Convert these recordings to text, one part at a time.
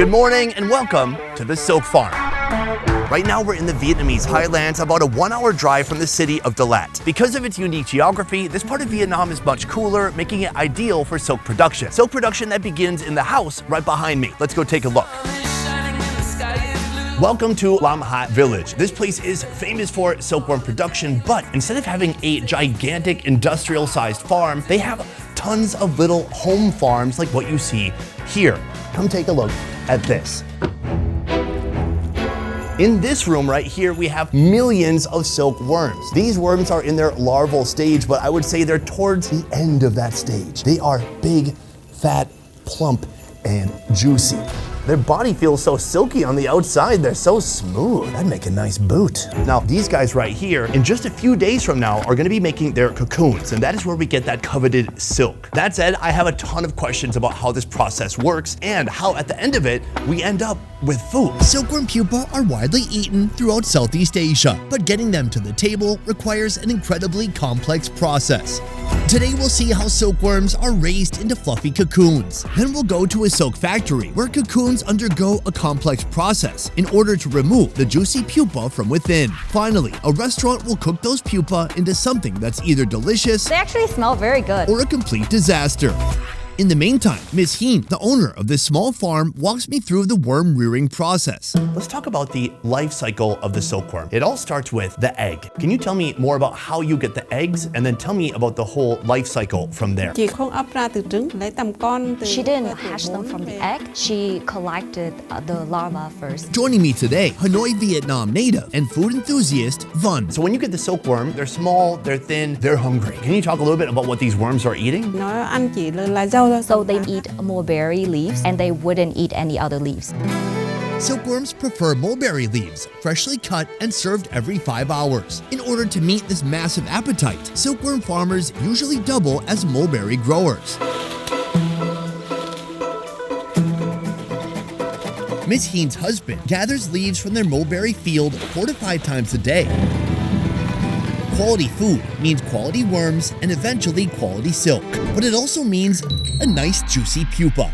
Good morning and welcome to the Silk Farm. Right now we're in the Vietnamese highlands, about a 1-hour drive from the city of Dalat. Because of its unique geography, this part of Vietnam is much cooler, making it ideal for silk production. Silk production that begins in the house right behind me. Let's go take a look. Welcome to Larvae village. This place is famous for silkworm production, but instead of having a gigantic industrial-sized farm, they have tons of little home farms like what you see here. Come take a look at this. In this room right here, we have millions of silkworms. These worms are in their larval stage, but I would say they're towards the end of that stage. They are big, fat, plump, and juicy. Their body feels so silky on the outside, they're so smooth. That'd make a nice boot. Now, these guys right here, in just a few days from now, are gonna be making their cocoons, and that is where we get that coveted silk. That said, I have a ton of questions about how this process works and how at the end of it, we end up with food. Silkworm pupa are widely eaten throughout Southeast Asia, but getting them to the table requires an incredibly complex process. Today we'll see how silkworms are raised into fluffy cocoons. Then we'll go to a silk factory where cocoons undergo a complex process in order to remove the juicy pupa from within. Finally, a restaurant will cook those pupa into something that's either delicious, They actually smell very good. or a complete disaster. In the meantime, Ms. Hien, the owner of this small farm, walks me through the worm rearing process. Let's talk about the life cycle of the silkworm. It all starts with the egg. Can you tell me more about how you get the eggs, and then tell me about the whole life cycle from there? Chị không ấp ra từ trứng, lấy tầm con từ She didn't hatch them from the egg. She collected the larva first. Joining me today, Hanoi, Vietnam native and food enthusiast, Van. So when you get the silkworm, they're small, they're thin, they're hungry. Can you talk a little bit about what these worms are eating? Nó ăn chỉ là rau thôi. So they eat mulberry leaves and they wouldn't eat any other leaves. Silkworms prefer mulberry leaves, freshly cut and served every 5 hours. In order to meet this massive appetite, silkworm farmers usually double as mulberry growers. Ms. Hien's husband gathers leaves from their mulberry field 4 to 5 times a day. Quality food means quality worms and eventually quality silk, but it also means a nice juicy pupa.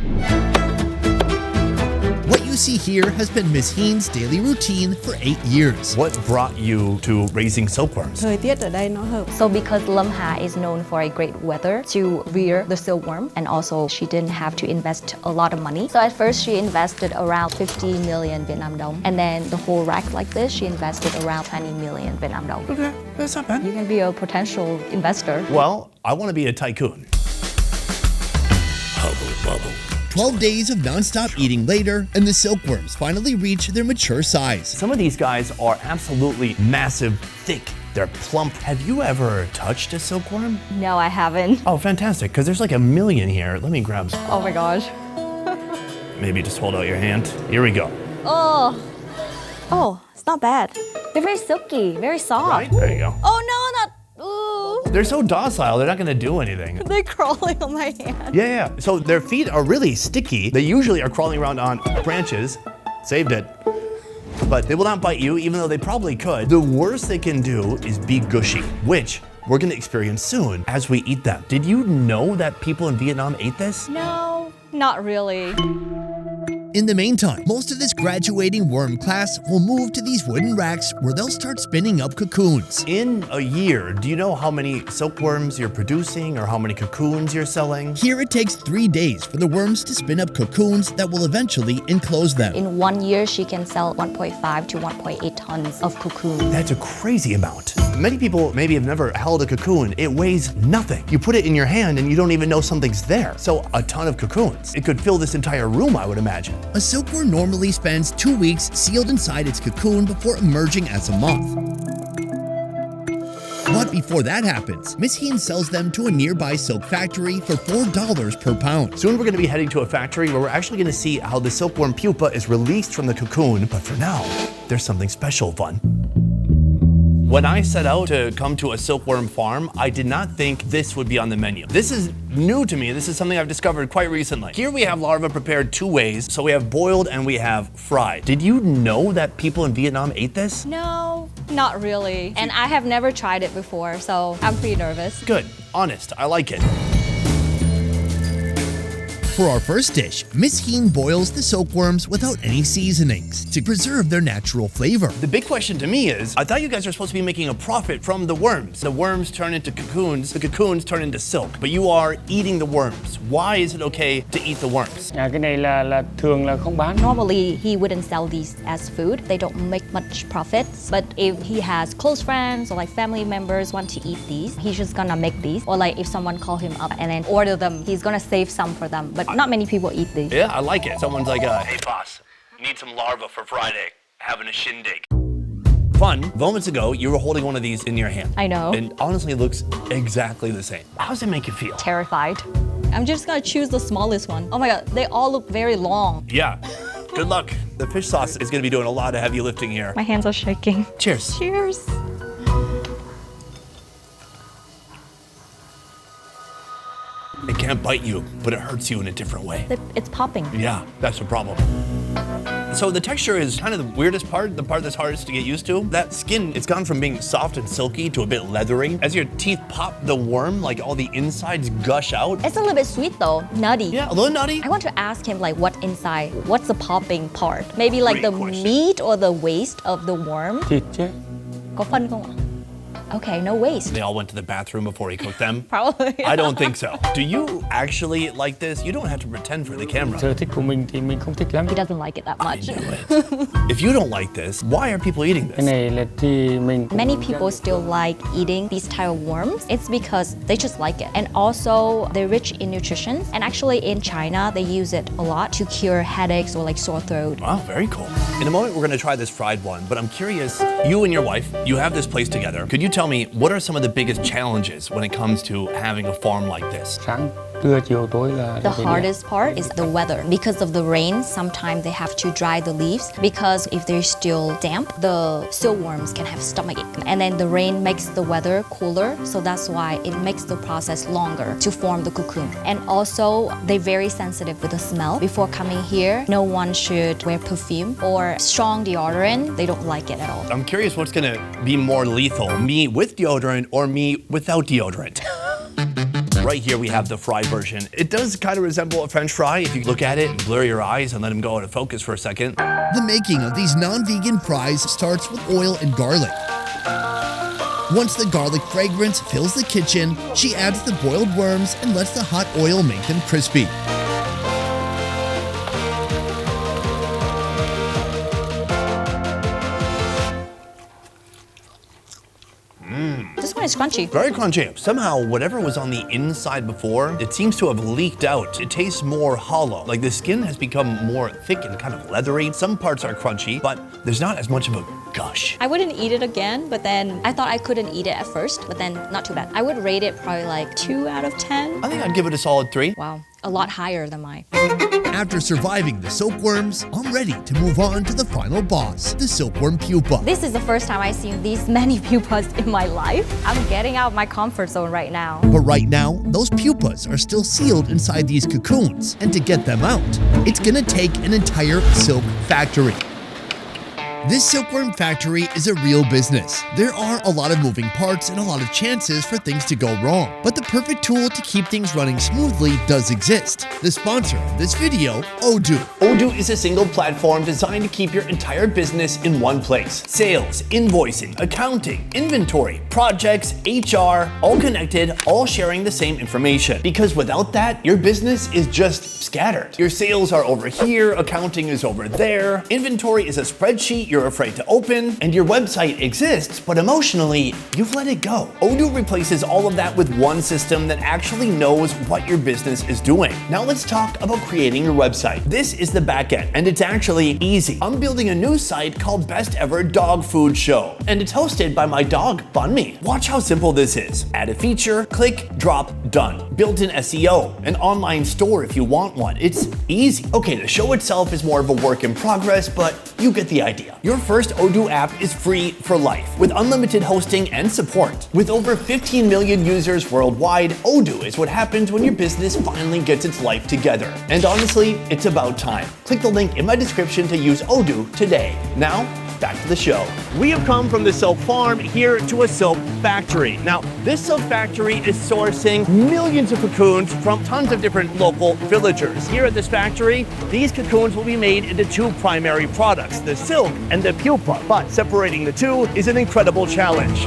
What you see here has been Ms. Hien's daily routine for 8 years. What brought you to raising silkworms? Thời tiết ở đây nó hợp. So because Larvae is known for a great weather to rear the silkworm, and also she didn't have to invest a lot of money. So at first she invested around 50 million Vietnam dong, and then the whole rack like this, she invested around 20 million Vietnam dong. Okay, that's not bad. You can be a potential investor. Well, I want to be a tycoon. Hubble bubble. 12 days of non-stop eating later, and the silkworms finally reach their mature size. Some of these guys are absolutely massive, thick. They're plump. Have you ever touched a silkworm? No, I haven't. Oh, fantastic, because there's like a million here. Let me grab some. Oh my gosh. Maybe just hold out your hand. Here we go. Oh, it's not bad. They're very silky, very soft. Right? There you go. Oh no, not. Ooh. They're so docile, they're not gonna do anything. They're crawling on my hand. Yeah. So their feet are really sticky. They usually are crawling around on branches. Saved it. But they will not bite you, even though they probably could. The worst they can do is be gushy, which we're gonna experience soon as we eat them. Did you know that people in Vietnam ate this? No, not really. In the meantime, most of this graduating worm class will move to these wooden racks where they'll start spinning up cocoons. In a year, do you know how many silkworms you're producing or how many cocoons you're selling? Here it takes 3 days for the worms to spin up cocoons that will eventually enclose them. In 1 year, she can sell 1.5 to 1.8 tons of cocoon. That's a crazy amount. Many people maybe have never held a cocoon. It weighs nothing. You put it in your hand and you don't even know something's there. So a ton of cocoons. It could fill this entire room, I would imagine. A silkworm normally spends 2 weeks sealed inside its cocoon before emerging as a moth. But before that happens, Ms. Hien sells them to a nearby silk factory for $4 per pound. Soon we're gonna be heading to a factory where we're actually gonna see how the silkworm pupa is released from the cocoon. But for now, there's something special, Fun. When I set out to come to a silkworm farm, I did not think this would be on the menu. This is new to me. This is something I've discovered quite recently. Here we have larvae prepared 2 ways. So we have boiled and we have fried. Did you know that people in Vietnam ate this? No, not really. And I have never tried it before, so I'm pretty nervous. Good, honest, I like it. For our first dish, Miss Heen boils the silkworms without any seasonings to preserve their natural flavor. The big question to me is, I thought you guys are supposed to be making a profit from the worms. The worms turn into cocoons, the cocoons turn into silk, but you are eating the worms. Why is it okay to eat the worms? Cái này là thường là không bán. Normally, he wouldn't sell these as food. They don't make much profits. But if he has close friends or like family members want to eat these, he's just gonna make these. Or like if someone call him up and then order them, he's gonna save some for them. But not many people eat these. Yeah, I like it. Someone's like, hey boss, need some larva for Friday. Having a shindig. Fun. Moments ago, you were holding one of these in your hand. I know. And honestly, it looks exactly the same. How does it make you feel? Terrified. I'm just gonna choose the smallest one. Oh my god, they all look very long. Yeah. Good luck. The fish sauce is gonna be doing a lot of heavy lifting here. My hands are shaking. Cheers. Cheers. It can't bite you, but it hurts you in a different way. It's popping. Yeah, that's the problem. So the texture is kind of the weirdest part, the part that's hardest to get used to. That skin, it's gone from being soft and silky to a bit leathery. As your teeth pop the worm, like all the insides gush out. It's a little bit sweet though, nutty. Yeah, a little nutty. I want to ask him like what inside, what's the popping part? Maybe like Great the question. meat or the waste of the worm. Thịt chứ. Có phân không ạ? Okay, no waste. They all went to the bathroom before he cooked them. Probably. I don't think so. Do you actually like this? You don't have to pretend for the camera. Sở thích của mình thì mình không thích lắm. He doesn't like it that I much. knew it. If you don't like this, why are people eating Cái this? này là thì mình cũng Many people still like eating these type of worms. It's because they just like it. And also, they're rich in nutrition. And actually in China, they use it a lot to cure headaches or like sore throat. Wow, very cool. In a moment, we're gonna try this fried one, but I'm curious, you and your wife, you have this place together. Could you tell me, what are some of the biggest challenges when it comes to having a farm like this? sáng trưa chiều tối là The phải đi. hardest part is the weather. Because of the rain, sometimes they have to dry the leaves because if they're still damp, the silkworms can have stomachache. And then the rain makes the weather cooler, so that's why it makes the process longer to form the cocoon. And also, they're very sensitive with the smell. Before coming here, no one should wear perfume or strong deodorant. They don't like it at all. I'm curious what's gonna be more lethal, me with deodorant or me without deodorant. Right here we have the fried version. It does kind of resemble a French fry if you look at it and blur your eyes and let them go out of focus for a second. The making of these non-vegan fries starts with oil and garlic. Once the garlic fragrance fills the kitchen, she adds the boiled worms and lets the hot oil make them crispy. This one is crunchy. Very crunchy. Somehow, whatever was on the inside before, it seems to have leaked out. It tastes more hollow. Like the skin has become more thick and kind of leathery. Some parts are crunchy, but there's not as much of a gush. I wouldn't eat it again, but then I thought I couldn't eat it at first, but then not too bad. I would rate it probably like 2 out of 10. I think I'd give it a solid 3. Wow, a lot higher than mine. After surviving the silkworms, I'm ready to move on to the final boss, the silkworm pupa. This is the first time I've seen these many pupas in my life. I'm getting out of my comfort zone right now. But right now, those pupas are still sealed inside these cocoons, and to get them out, it's gonna take an entire silk factory. This silkworm factory is a real business. There are a lot of moving parts and a lot of chances for things to go wrong. But the perfect tool to keep things running smoothly does exist. The sponsor of this video, Odoo. Odoo is a single platform designed to keep your entire business in one place. Sales, invoicing, accounting, inventory, projects, HR, all connected, all sharing the same information. Because without that, your business is just scattered. Your sales are over here, accounting is over there, inventory is a spreadsheet you're afraid to open, and your website exists, but emotionally, you've let it go. Odoo replaces all of that with one system that actually knows what your business is doing. Now let's talk about creating your website. This is the back end, and it's actually easy. I'm building a new site called Best Ever Dog Food Show, and it's hosted by my dog, Bunmi. Watch how simple this is. Add a feature, click, drop, done. Built-in SEO, an online store if you want one. It's easy. Okay, the show itself is more of a work in progress, but you get the idea. Your first Odoo app is free for life, with unlimited hosting and support. With over 15 million users worldwide, Odoo is what happens when your business finally gets its life together. And honestly, it's about time. Click the link in my description to use Odoo today. Now, back to the show. We have come from the silk farm here to a silk factory. Now, this silk factory is sourcing millions of cocoons from tons of different local villagers. Here at this factory, these cocoons will be made into two primary products, the silk and the pupa. But separating the two is an incredible challenge.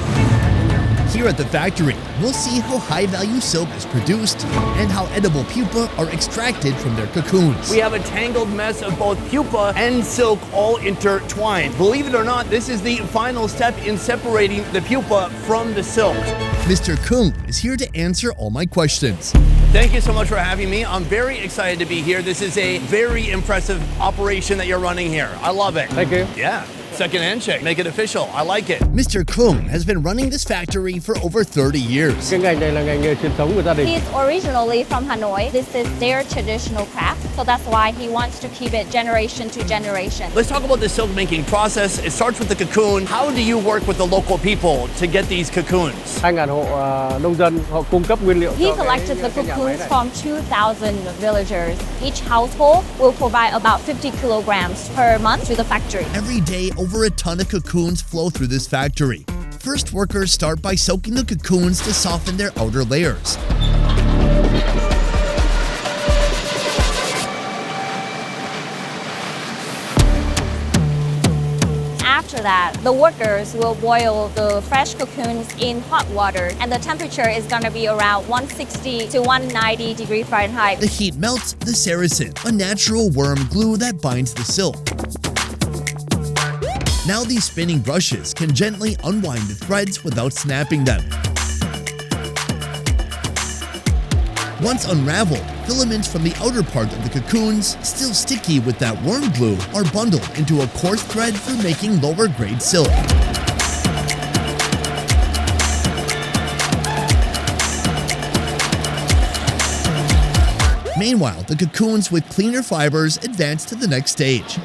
Here at the factory, we'll see how high-value silk is produced and how edible pupa are extracted from their cocoons. We have a tangled mess of both pupa and silk all intertwined. Believe it or not, this is the final step in separating the pupa from the silk. Mr. Cường is here to answer all my questions. Thank you so much for having me. I'm very excited to be here. This is a very impressive operation that you're running here. I love it. Thank you. Yeah. Second handshake. Make it official. I like it. Mr. Cường has been running this factory for over 30 years. Cái ngành này là ngành nghề truyền thống của gia đình. He's originally from Hanoi. This is their traditional craft, so that's why he wants to keep it generation to generation. Let's talk about the silk making process. It starts with the cocoon. How do you work with the local people to get these cocoons? 2.000 hộ nông dân họ cung cấp nguyên liệu He cho collected the cái nhà máy cocoons này. from 2,000 villagers. Each household will provide about 50 kilograms per month to the factory. Every day, over a ton of cocoons flow through this factory. First, workers start by soaking the cocoons to soften their outer layers. After that, the workers will boil the fresh cocoons in hot water, and the temperature is going to be around 160 to 190 degrees Fahrenheit. The heat melts the sericin, a natural worm glue that binds the silk. Now these spinning brushes can gently unwind the threads without snapping them. Once unraveled, filaments from the outer part of the cocoons, still sticky with that worm glue, are bundled into a coarse thread for making lower grade silk. Meanwhile, the cocoons with cleaner fibers advance to the next stage.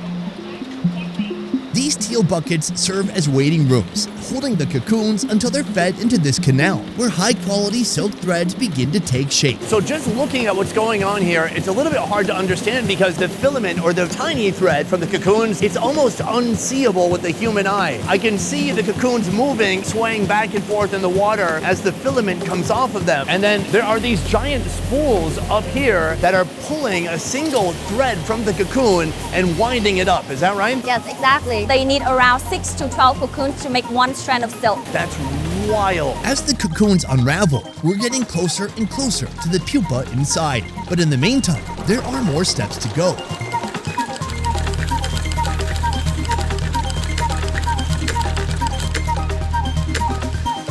These teal buckets serve as waiting rooms, holding the cocoons until they're fed into this canal, where high-quality silk threads begin to take shape. So just looking at what's going on here, it's a little bit hard to understand because the filament or the tiny thread from the cocoons, it's almost unseeable with the human eye. I can see the cocoons moving, swaying back and forth in the water as the filament comes off of them. And then there are these giant spools up here that are pulling a single thread from the cocoon and winding it up. Is that right? Yes, exactly. They need around 6 to 12 cocoons to make one strand of silk. That's wild. As the cocoons unravel, we're getting closer and closer to the pupa inside. But in the meantime, there are more steps to go.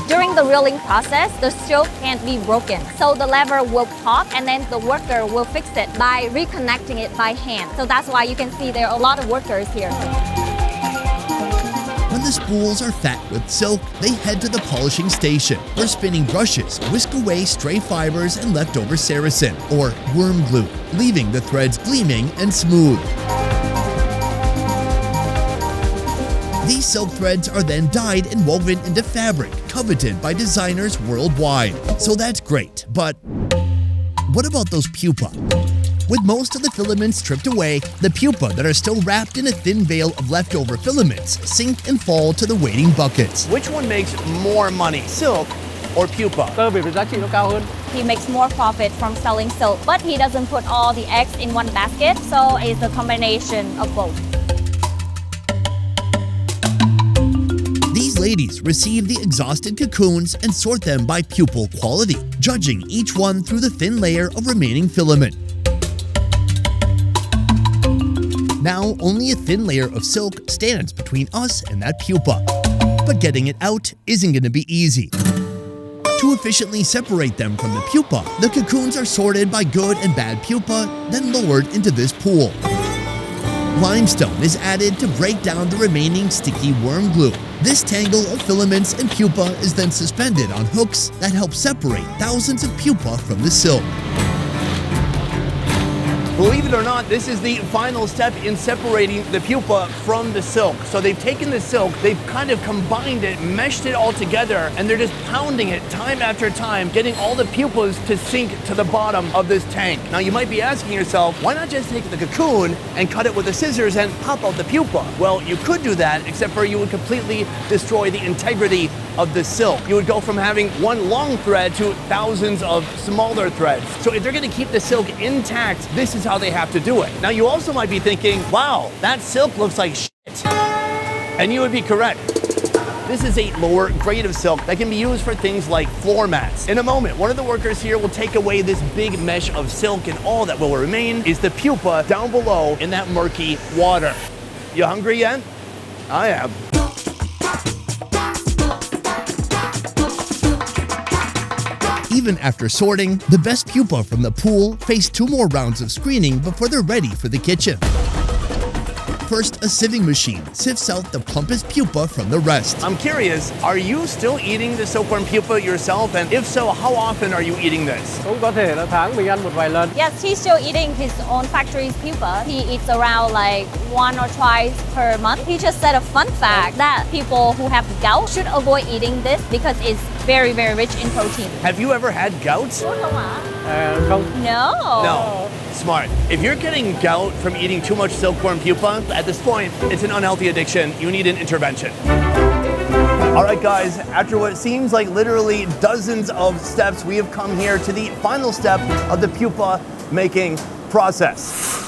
During the reeling process, the silk can't be broken. So the lever will pop and then the worker will fix it by reconnecting it by hand. So that's why you can see there are a lot of workers here. When the spools are fat with silk, they head to the polishing station, where spinning brushes whisk away stray fibers and leftover sericin, or worm glue, leaving the threads gleaming and smooth. These silk threads are then dyed and woven into fabric, coveted by designers worldwide. So that's great, but what about those pupa? With most of the filaments stripped away, the pupa that are still wrapped in a thin veil of leftover filaments sink and fall to the waiting buckets. Which one makes more money, silk or pupa? Tơ vì giá trị nó cao hơn. He makes more profit from selling silk, but he doesn't put all the eggs in one basket, so it's a combination of both. These ladies receive the exhausted cocoons and sort them by pupal quality, judging each one through the thin layer of remaining filament. Now, only a thin layer of silk stands between us and that pupa. But getting it out isn't going to be easy. To efficiently separate them from the pupa, the cocoons are sorted by good and bad pupa, then lowered into this pool. Limestone is added to break down the remaining sticky worm glue. This tangle of filaments and pupa is then suspended on hooks that help separate thousands of pupa from the silk. Believe it or not, this is the final step in separating the pupa from the silk. So they've taken the silk, they've kind of combined it, meshed it all together, and they're just pounding it time after time, getting all the pupas to sink to the bottom of this tank. Now you might be asking yourself, why not just take the cocoon and cut it with the scissors and pop out the pupa? Well, you could do that, except for you would completely destroy the integrity of the silk. You would go from having one long thread to thousands of smaller threads. So if they're gonna keep the silk intact, this is how they have to do it. Now you also might be thinking, wow, that silk looks like shit. And you would be correct. This is a lower grade of silk that can be used for things like floor mats. In a moment, one of the workers here will take away this big mesh of silk, and all that will remain is the pupa down below in that murky water. You hungry yet? I am. Even after sorting, the best pupa from the pool face 2 more rounds of screening before they're ready for the kitchen. First, a sieving machine sifts out the plumpest pupa from the rest. I'm curious, are you still eating the silkworm pupa yourself? And if so, how often are you eating this? Cũng có thể là tháng mình ăn một vài lần. Yes, he's still eating his own factory's pupa. He eats around like 1 or twice per month. He just said a fun fact that people who have gout should avoid eating this because it's very, very rich in protein. Have you ever had gout? Không. No. No. Smart. If you're getting gout from eating too much silkworm pupa, at this point, it's an unhealthy addiction. You need an intervention. All right, guys, after what seems like literally dozens of steps, we have come here to the final step of the pupa making process.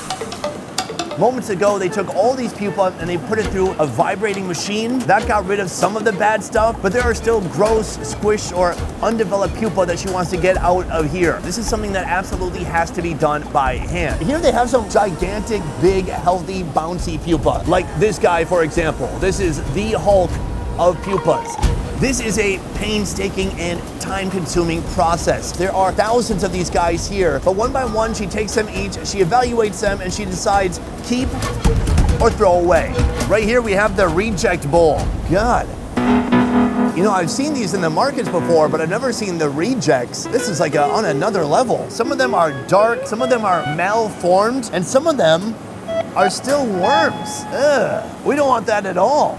Moments ago, they took all these pupa and they put it through a vibrating machine. That got rid of some of the bad stuff, but there are still gross, squished, or undeveloped pupa that she wants to get out of here. This is something that absolutely has to be done by hand. Here they have some gigantic, big, healthy, bouncy pupa. Like this guy, for example. This is the Hulk of pupas. This is a painstaking and time-consuming process. There are thousands of these guys here, but one by one, she takes them each, she evaluates them, and she decides keep or throw away. Right here, we have the reject bowl. God. You know, I've seen these in the markets before, but I've never seen the rejects. This is like on another level. Some of them are dark, some of them are malformed, and some of them are still worms. Ugh. We don't want that at all.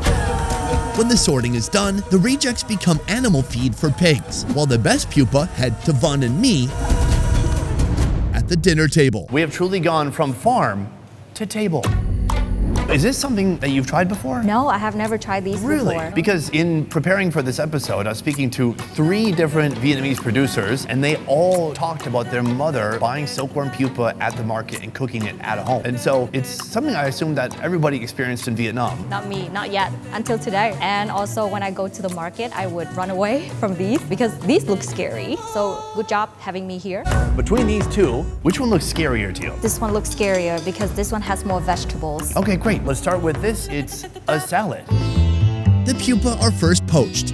When the sorting is done, the rejects become animal feed for pigs, while the best pupa head to Vaughn and me at the dinner table. We have truly gone from farm to table. Is this something that you've tried before? No, I have never tried these Really? before. Because in preparing for this episode, I was speaking to 3 different Vietnamese producers, and they all talked about their mother buying silkworm pupa at the market and cooking it at home. And so it's something I assume that everybody experienced in Vietnam. Not me, not yet, until today. And also when I go to the market, I would run away from these because these look scary. So good job having me here. Between these two, which one looks scarier to you? This one looks scarier because this one has more vegetables. Okay, great. Let's start with this. It's a salad. The pupa are first poached,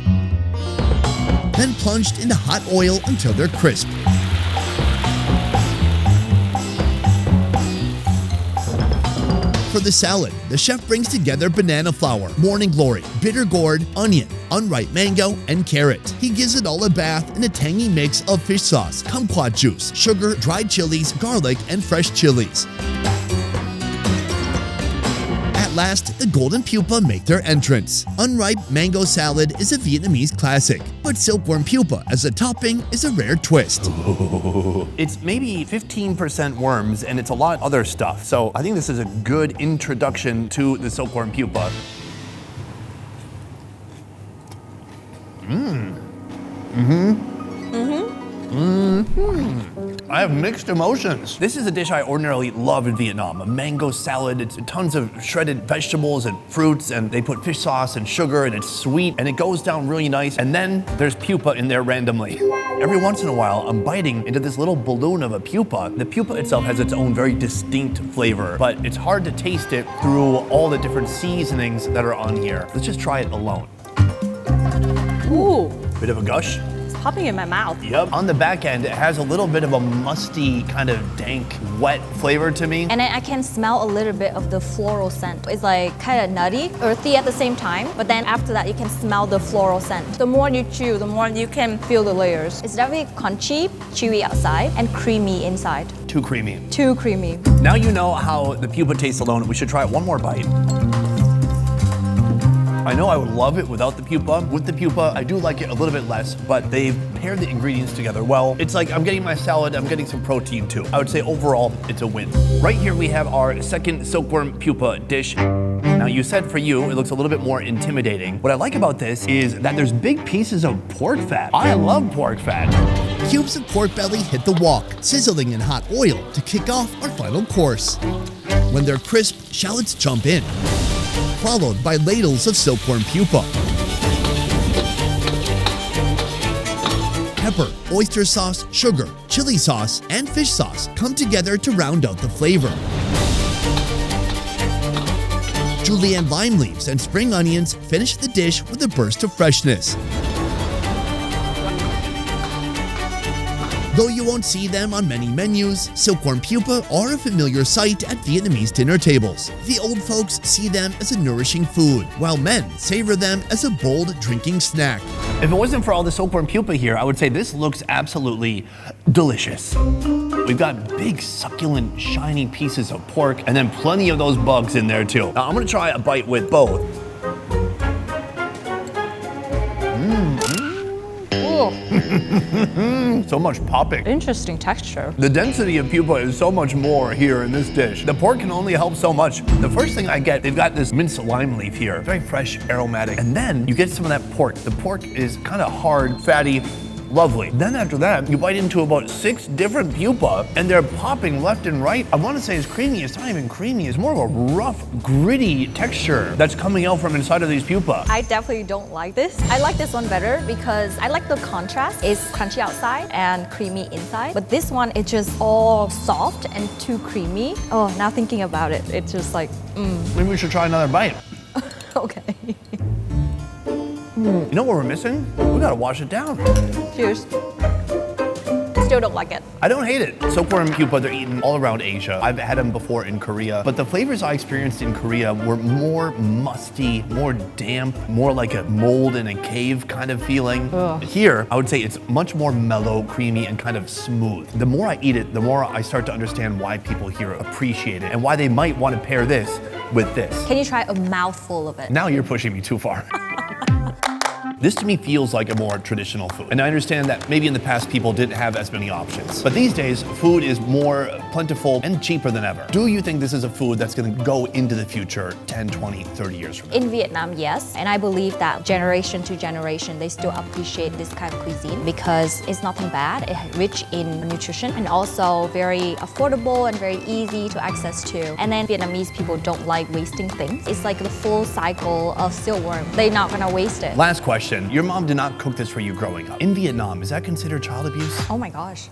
then plunged into hot oil until they're crisp. For the salad, the chef brings together banana flour, morning glory, bitter gourd, onion, unripe mango, and carrot. He gives it all a bath in a tangy mix of fish sauce, kumquat juice, sugar, dried chilies, garlic, and fresh chilies. At last, the golden pupa make their entrance. Unripe mango salad is a Vietnamese classic, but silkworm pupa as a topping is a rare twist. It's maybe 15% worms and it's a lot other stuff. So I think this is a good introduction to the silkworm pupa. I have mixed emotions. This is a dish I ordinarily love in Vietnam, a mango salad. It's tons of shredded vegetables and fruits, and they put fish sauce and sugar, and it's sweet, and it goes down really nice. And then there's pupa in there randomly. Every once in a while, I'm biting into this little balloon of a pupa. The pupa itself has its own very distinct flavor, but it's hard to taste it through all the different seasonings that are on here. Let's just try it alone. Ooh, Bit of a gush. it's popping in my mouth. Yep. On the back end, it has a little bit of a musty, kind of dank, wet flavor to me. And then I can smell a little bit of the floral scent. It's like kind of nutty, earthy at the same time, but then after that you can smell the floral scent. The more you chew, the more you can feel the layers. It's definitely crunchy, chewy outside, and creamy inside. Too creamy. Too creamy. Now you know how the pupa tastes alone. We should try it one more bite. I know I would love it without the pupa. With the pupa, I do like it a little bit less, but they've paired the ingredients together well. It's like I'm getting my salad, I'm getting some protein too. I would say overall, it's a win. Right here we have our second silkworm pupa dish. Now you said for you, it looks a little bit more intimidating. What I like about this is that there's big pieces of pork fat. I love pork fat. Cubes of pork belly hit the wok, sizzling in hot oil to kick off our final course. When they're crisp, shallots jump in, followed by ladles of silkworm pupa. Pepper, oyster sauce, sugar, chili sauce, and fish sauce come together to round out the flavor. Julienne lime leaves and spring onions finish the dish with a burst of freshness. Though you won't see them on many menus, silkworm pupa are a familiar sight at Vietnamese dinner tables. The old folks see them as a nourishing food, while men savor them as a bold drinking snack. If it wasn't for all the silkworm pupa here, I would say this looks absolutely delicious. We've got big, succulent, shiny pieces of pork, and then plenty of those bugs in there too. Now I'm gonna try a bite with both. So much popping. Interesting texture. The density of pupa is so much more here in this dish. The pork can only help so much. The first thing I get, they've got this minced lime leaf here. Very fresh, aromatic. And then you get some of that pork. The pork is kind of hard, fatty, lovely. Then after that, you bite into about 6 different pupa and they're popping left and right. I want to say it's creamy. It's not even creamy. It's more of a rough, gritty texture that's coming out from inside of these pupa. I definitely don't like this. I like this one better because I like the contrast. It's crunchy outside and creamy inside. But this one, it's just all soft and too creamy. Oh, now thinking about it, it's just like, Maybe we should try another bite. okay. You know what we're missing? We gotta wash it down. Cheers. Still don't like it. I don't hate it. Silkworm pupa, they're eaten all around Asia. I've had them before in Korea, but the flavors I experienced in Korea were more musty, more damp, more like a mold in a cave kind of feeling. Here, I would say it's much more mellow, creamy, and kind of smooth. The more I eat it, the more I start to understand why people here appreciate it and why they might want to pair this with this. Can you try a mouthful of it? Now you're pushing me too far. This to me feels like a more traditional food. And I understand that maybe in the past people didn't have as many options. But these days, food is more plentiful and cheaper than ever. Do you think this is a food that's gonna go into the future 10, 20, 30 years from now? In Vietnam, yes. And I believe that generation to generation, they still appreciate this kind of cuisine because it's nothing bad. It's rich in nutrition and also very affordable and very easy to access to. And then Vietnamese people don't like wasting things. It's like the full cycle of silkworm. They're not gonna waste it. Last question. Your mom did not cook this for you growing up. In Vietnam, is that considered child abuse? Oh my gosh.